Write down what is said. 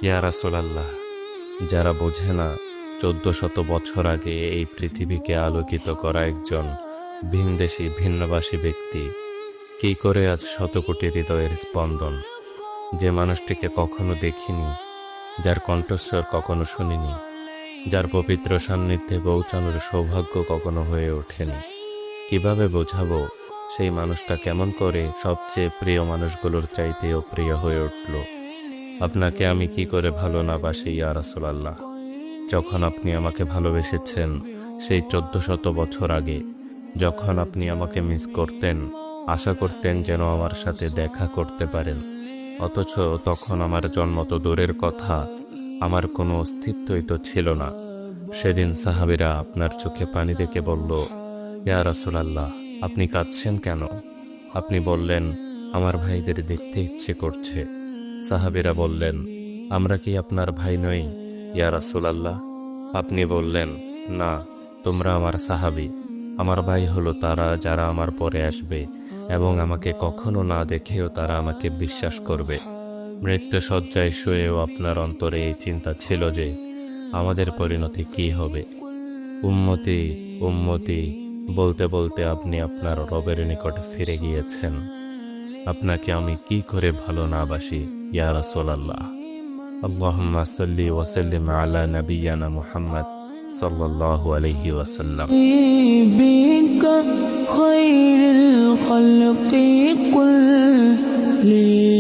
ইয়া রাসূলাল্লাহ, যারা বোঝে না 1400 বছর আগে এই পৃথিবীকে আলোকিত করা একজন ভিনদেশী ভিন্নভাষী ব্যক্তি কি করে আজ শত কোটি হৃদয়ের স্পন্দন, যে মানুষটিকে কখনো দেখিনি, যার কণ্ঠস্বর কখনো শুনিনি, যার পবিত্র সান্নিধ্যে পৌঁছানোর সৌভাগ্য কখনো হয়ে ওঠেনি, কিভাবে বোঝাবো সেই মানুষটা কেমন করে সবচেয়ে প্রিয় মানুষগুলোর চাইতেও প্রিয় হয়ে উঠল? আপনাকে আমি কি করে ভালো না বাসি ইয়া রাসূলাল্লাহ? যখন আপনি আমাকে ভালোবেসেছেন সেই 1400 বছর আগে, যখন আপনি আমাকে মিস করতেন, আশা করতেন যেন আমার সাথে দেখা করতে পারেন, অথচ তখন আমার জন্ম তো দূরের কথা, আমার কোনো অস্তিত্বই তো ছিল না। সেদিন সাহাবীরা আপনার চোখে পানি দেখে বলল, ইয়া রাসূলাল্লাহ, আপনি কাঁদছেন কেন? আপনি বললেন, আমার ভাইদের দেখতে ইচ্ছে করছে। সাহাবীরা বললেন, আমরা কি আপনার ভাই নই ইয়া রাসূলাল্লাহ? আপনি বললেন, না, তোমরা আমার সাহাবী। আমার ভাই হলো তারা যারা আমার পরে আসবে এবং আমাকে কখনো না দেখেও তারা আমাকে বিশ্বাস করবে। মৃত্যু শয্যায় শুয়েও আপনার অন্তরে এই চিন্তা ছিল যে আমাদের পরিণতি কি হবে। উম্মতি উম্মতি বলতে বলতে আপনি আপনার রবের নিকট ফিরে গিয়েছেন। আপনাকে আমি কি করে ভালো না বাসি ইয়া রাসূলাল্লাহ? আল্লাহুম্মা সাল্লি ওয়া সাল্লিম আলা নাবিয়্যিনা মুহাম্মদ সাল্লাল্লাহু আলাইহি ওয়াসাল্লাম। بك خير الخلق قل لي